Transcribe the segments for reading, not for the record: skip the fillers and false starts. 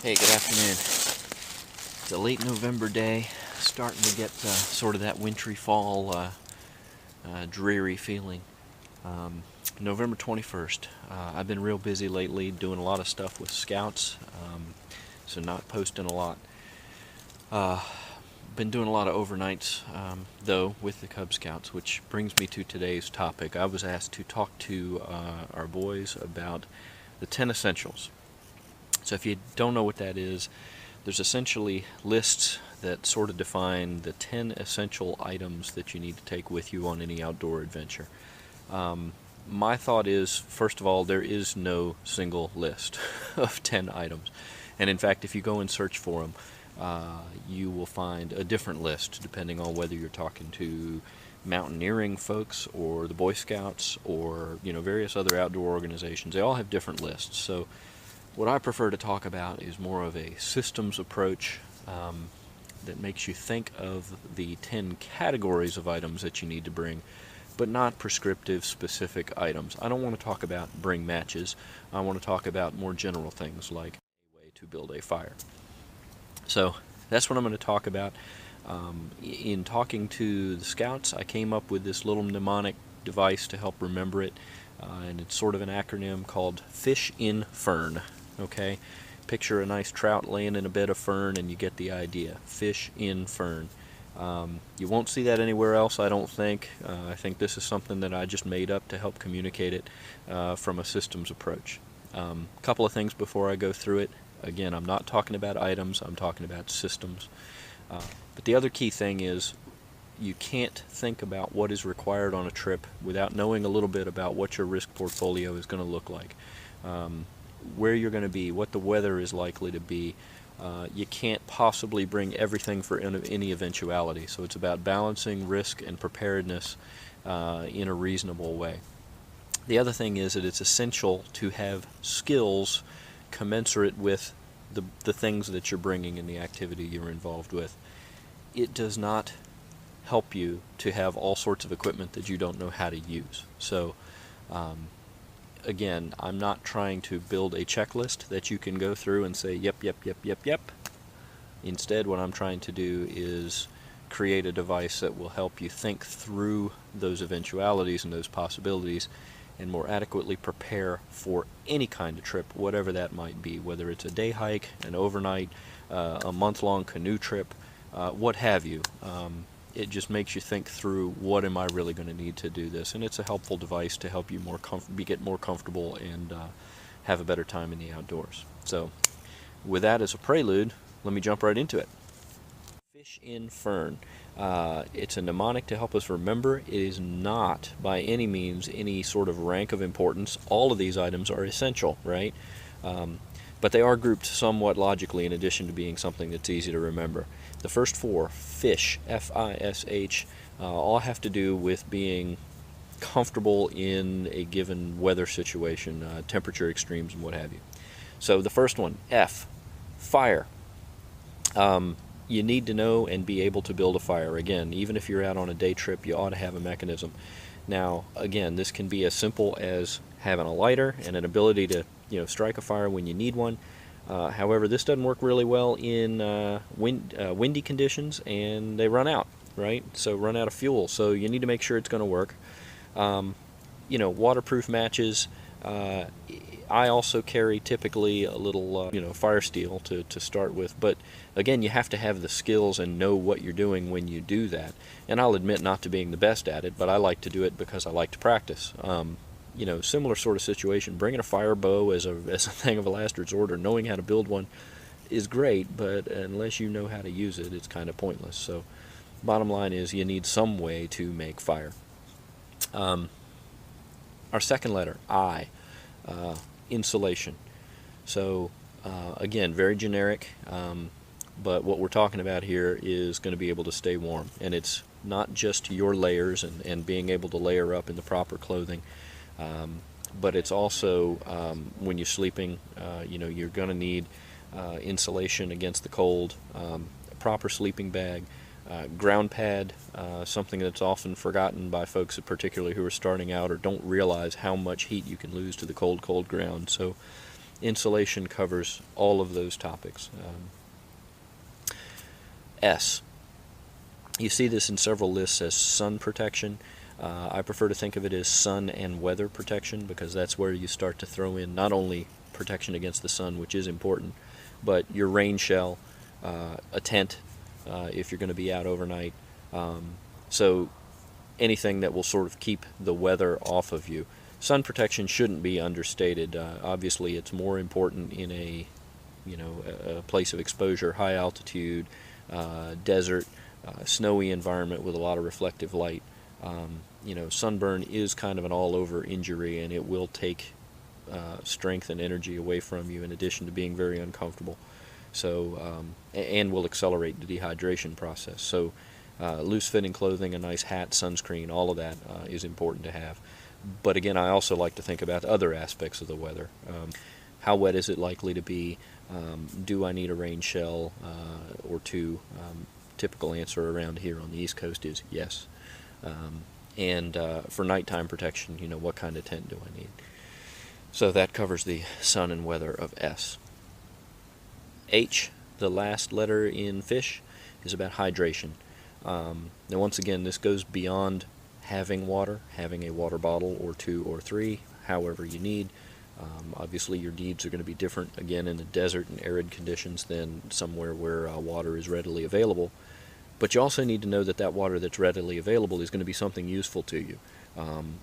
Hey, good afternoon. It's a late November day, starting to get sort of that wintry fall, dreary feeling. November 21st. I've been real busy lately doing a lot of stuff with scouts, so not posting a lot. Been doing a lot of overnights, though, with the Cub Scouts, which brings me to today's topic. I was asked to talk to our boys about the 10 essentials. So if you don't know what that is, there's essentially lists that sort of define the 10 essential items that you need to take with you on any outdoor adventure. My thought is, first of all, there is no single list of 10 items. And in fact, if you go and search for them, you will find a different list depending on whether you're talking to mountaineering folks or the Boy Scouts or various other outdoor organizations. They all have different lists. So what I prefer to talk about is more of a systems approach that makes you think of the 10 categories of items that you need to bring, but not prescriptive specific items. I don't want to talk about bring matches. I want to talk about more general things like a way to build a fire. So that's what I'm going to talk about. In talking to the scouts, I came up with this little mnemonic device to help remember it, and it's sort of an acronym called Fish in Fern. Okay, picture a nice trout laying in a bed of fern and you get the idea. Fish in fern. You won't see that anywhere else, I don't think. I think this is something that I just made up to help communicate it from a systems approach. A couple of things before I go through it. Again, I'm not talking about items, I'm talking about systems. But the other key thing is you can't think about what is required on a trip without knowing a little bit about what your risk portfolio is going to look like. Where you're going to be, what the weather is likely to be. You can't possibly bring everything for any eventuality, so it's about balancing risk and preparedness in a reasonable way. The other thing is that it's essential to have skills commensurate with the things that you're bringing in the activity you're involved with. It does not help you to have all sorts of equipment that you don't know how to use. So again, I'm not trying to build a checklist that you can go through and say, yep, yep, yep, yep, yep. Instead, what I'm trying to do is create a device that will help you think through those eventualities and those possibilities and more adequately prepare for any kind of trip, whatever that might be, whether it's a day hike, an overnight, a month-long canoe trip, what have you. It just makes you think through, what am I really going to need to do this? And it's a helpful device to help you get more comfortable and have a better time in the outdoors. So with that as a prelude, let me jump right into it. Fish in Fern. It's a mnemonic to help us remember. It is not by any means any sort of rank of importance. All of these items are essential, right? But they are grouped somewhat logically in addition to being something that's easy to remember. The first four, fish, F-I-S-H, all have to do with being comfortable in a given weather situation, temperature extremes and what have you. So the first one, F, fire. You need to know and be able to build a fire. Again, even if you're out on a day trip, you ought to have a mechanism. Now, again, this can be as simple as having a lighter and an ability to strike a fire when you need one. However, this doesn't work really well in windy conditions, and they run out, right? So run out of fuel. So you need to make sure it's going to work. Waterproof matches. I also carry typically a little, fire steel to start with. But again, you have to have the skills and know what you're doing when you do that. And I'll admit not to being the best at it, but I like to do it because I like to practice. Similar sort of situation. Bringing a fire bow as a thing of a last resort or knowing how to build one is great, but unless you know how to use it, it's kind of pointless. So bottom line is you need some way to make fire. Our second letter, I, insulation. So again, very generic, but what we're talking about here is going to be able to stay warm, and it's not just your layers and being able to layer up in the proper clothing. But it's also when you're sleeping, you're going to need insulation against the cold, a proper sleeping bag, ground pad, something that's often forgotten by folks, particularly who are starting out or don't realize how much heat you can lose to the cold ground. So Insulation covers all of those topics. S. You see this in several lists as sun protection. I prefer to think of it as sun and weather protection, because that's where you start to throw in not only protection against the sun, which is important, but your rain shell, a tent if you're going to be out overnight. So anything that will sort of keep the weather off of you. Sun protection shouldn't be understated. Obviously, it's more important in a place of exposure, high altitude, desert, snowy environment with a lot of reflective light. Sunburn is kind of an all-over injury, and it will take strength and energy away from you, in addition to being very uncomfortable. So, and will accelerate the dehydration process. So, loose-fitting clothing, a nice hat, sunscreen, all of that is important to have. But again, I also like to think about other aspects of the weather. How wet is it likely to be? Do I need a rain shell or two? Typical answer around here on the East Coast is yes. And for nighttime protection, what kind of tent do I need? So that covers the sun and weather of S. H, the last letter in fish, is about hydration. Now once again, this goes beyond having water, having a water bottle or 2 or 3, however you need. Obviously your needs are going to be different, again, in the desert and arid conditions than somewhere where water is readily available. But you also need to know that that water that's readily available is going to be something useful to you,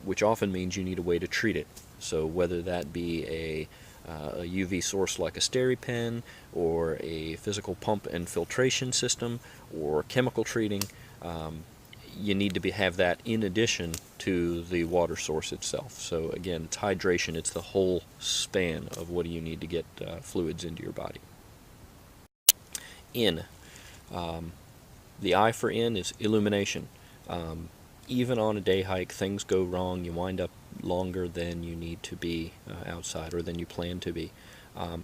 which often means you need a way to treat it. So whether that be a UV source like a SteriPen, or a physical pump and filtration system, or chemical treating, you need to have that in addition to the water source itself. So again, it's hydration. It's the whole span of what do you need to get fluids into your body. In. The I for in is illumination. Even on a day hike, things go wrong. You wind up longer than you need to be outside, or than you plan to be.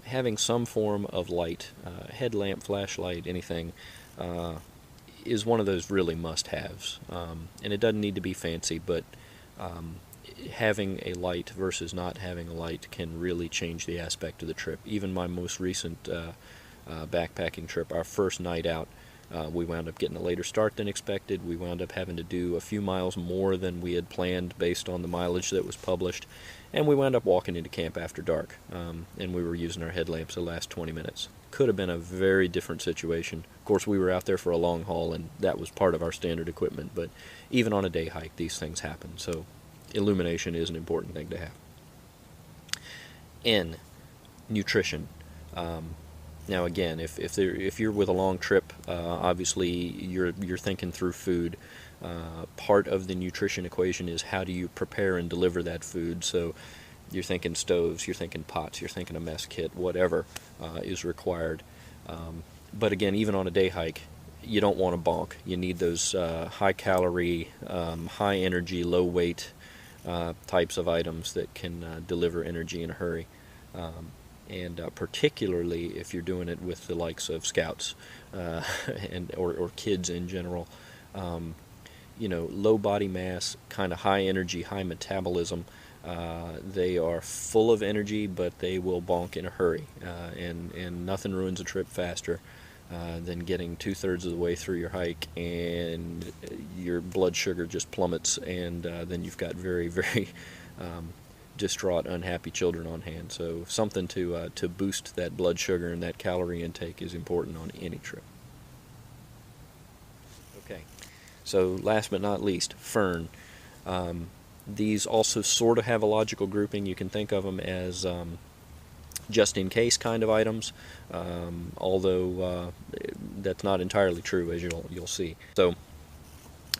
Having some form of light, headlamp, flashlight, anything, is one of those really must-haves. And it doesn't need to be fancy, but having a light versus not having a light can really change the aspect of the trip. Even my most recent backpacking trip, our first night out, we wound up getting a later start than expected. We wound up having to do a few miles more than we had planned based on the mileage that was published, and we wound up walking into camp after dark, and we were using our headlamps the last 20 minutes. Could have been a very different situation. Of course, we were out there for a long haul, and that was part of our standard equipment, but even on a day hike, these things happen, so illumination is an important thing to have. N, nutrition. Now again, if you're with a long trip, obviously you're thinking through food. Part of the nutrition equation is how do you prepare and deliver that food. So you're thinking stoves, you're thinking pots, you're thinking a mess kit, whatever is required. But again, even on a day hike, you don't want to bonk. You need those high calorie, high energy, low weight types of items that can deliver energy in a hurry. And particularly if you're doing it with the likes of scouts or kids in general, low body mass, kind of high energy, high metabolism. They are full of energy, but they will bonk in a hurry, and nothing ruins a trip faster than getting 2/3 of the way through your hike and your blood sugar just plummets, and then you've got very, very distraught, unhappy children on hand. So something to boost that blood sugar and that calorie intake is important on any trip. Okay, so last but not least, fern. These also sort of have a logical grouping. You can think of them as just in case kind of items, although that's not entirely true, as you'll see. So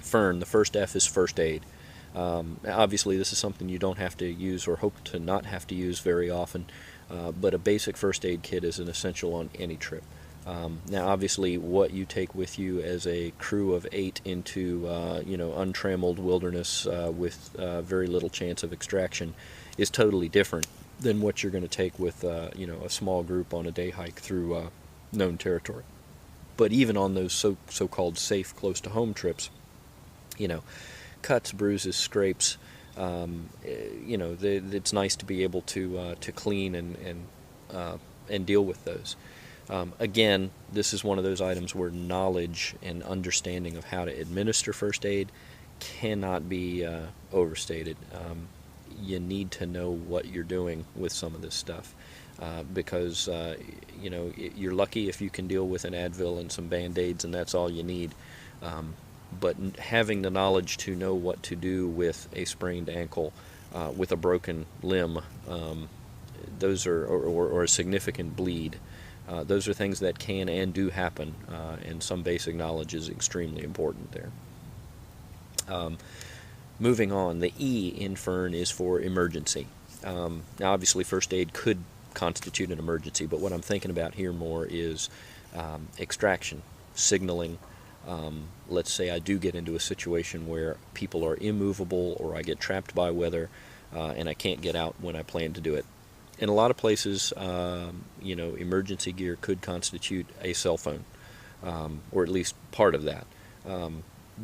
fern, the first F is first aid. Obviously this is something you don't have to use or hope to not have to use very often, but a basic first aid kit is an essential on any trip. Now obviously what you take with you as a crew of 8 into untrammeled wilderness with very little chance of extraction is totally different than what you're going to take with a small group on a day hike through known territory. But even on those so-called safe close to home trips, cuts, bruises, scrapes, it's nice to be able to clean and and deal with those. Again, this is one of those items where knowledge and understanding of how to administer first aid cannot be overstated. You need to know what you're doing with some of this stuff, because you know, you're lucky if you can deal with an Advil and some Band-Aids and that's all you need. But having the knowledge to know what to do with a sprained ankle, with a broken limb, those are, or a significant bleed, those are things that can and do happen, and some basic knowledge is extremely important there. Moving on, the E in FERN is for emergency. Now obviously first aid could constitute an emergency, but what I'm thinking about here more is extraction, signaling. Let's say I do get into a situation where people are immovable, or I get trapped by weather, and I can't get out when I plan to do it. In a lot of places, you know, emergency gear could constitute a cell phone, or at least part of that.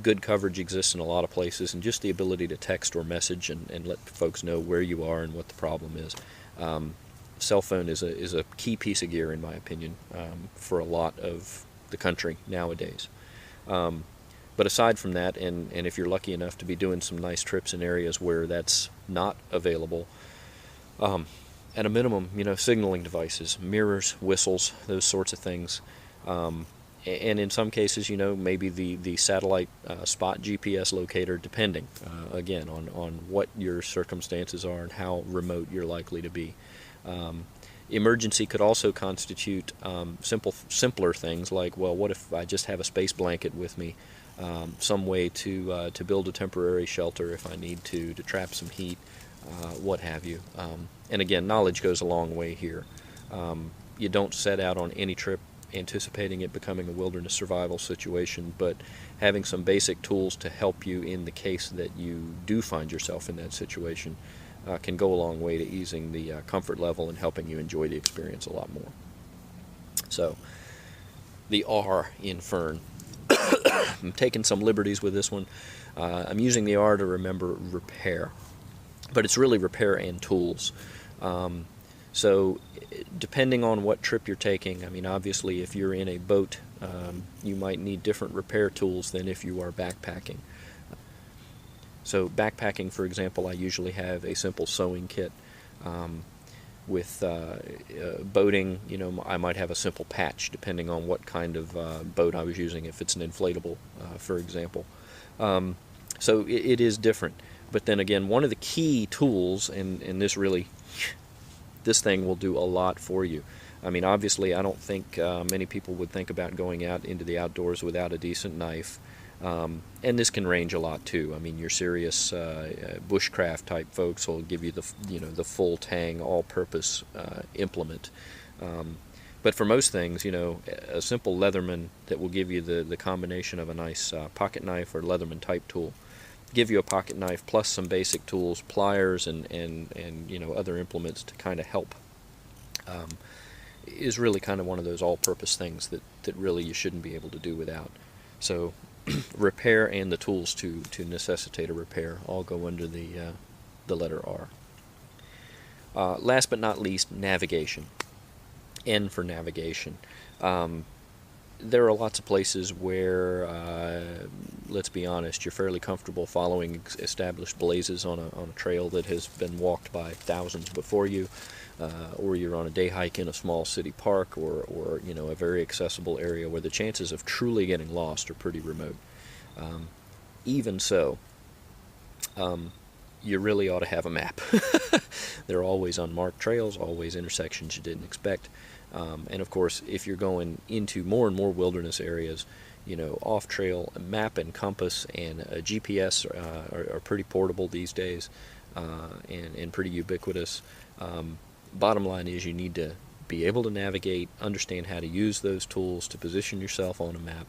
Good coverage exists in a lot of places, and just the ability to text or message and let folks know where you are and what the problem is. Cell phone is a key piece of gear, in my opinion, for a lot of the country nowadays. But aside from that, and if you're lucky enough to be doing some nice trips in areas where that's not available, at a minimum, you know, signaling devices, mirrors, whistles, those sorts of things. And in some cases, you know, maybe the satellite spot GPS locator, depending, again, on what your circumstances are and how remote you're likely to be. Emergency could also constitute simpler things like, well, what if I just have a space blanket with me, some way to build a temporary shelter if I need to trap some heat, what have you. And again, knowledge goes a long way here. You don't set out on any trip anticipating it becoming a wilderness survival situation, but having some basic tools to help you in the case that you do find yourself in that situation can go a long way to easing the comfort level and helping you enjoy the experience a lot more. So, the R in FERN. I'm taking some liberties with this one. I'm using the R to remember repair, but it's really repair and tools. So depending on what trip you're taking, I mean, obviously if you're in a boat, you might need different repair tools than if you are backpacking. So backpacking, for example, I usually have a simple sewing kit. With boating, you know, I might have a simple patch depending on what kind of boat I was using, if it's an inflatable, for example. So it is different. But then again, one of the key tools, and this thing will do a lot for you. I mean, obviously, I don't think many people would think about going out into the outdoors without a decent knife. And this can range a lot too. I mean, your serious bushcraft type folks will give you the full tang, all-purpose implement. But for most things, you know, a simple Leatherman that will give you the combination of a nice pocket knife or Leatherman type tool, give you a pocket knife plus some basic tools, pliers, and you know, other implements to kind of help, is really kind of one of those all-purpose things that really you shouldn't be able to do without. So repair and the tools to necessitate a repair all go under the letter R. Last but not least, navigation. N for navigation. There are lots of places where, let's be honest, you're fairly comfortable following established blazes on a trail that has been walked by thousands before you, or you're on a day hike in a small city park, or you know, a very accessible area where the chances of truly getting lost are pretty remote. Even so, you really ought to have a map. There are always unmarked trails, always intersections you didn't expect. And of course, if you're going into more and more wilderness areas, you know, off-trail, a map and compass and a GPS are pretty portable these days, and pretty ubiquitous. Bottom line is, you need to be able to navigate, understand how to use those tools to position yourself on a map,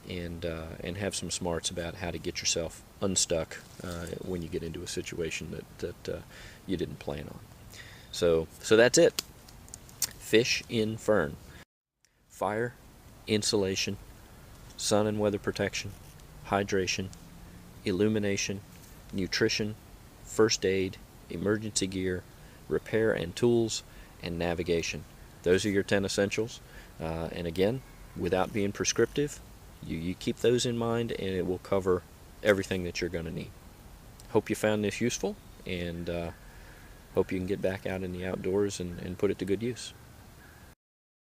and have some smarts about how to get yourself unstuck when you get into a situation that you didn't plan on. So that's it. Fish in fern. Fire, insulation, sun and weather protection, hydration, illumination, nutrition, first aid, emergency gear, repair and tools, and navigation. Those are your 10 essentials. And again, without being prescriptive, you keep those in mind and it will cover everything that you're going to need. Hope you found this useful, and hope you can get back out in the outdoors and put it to good use.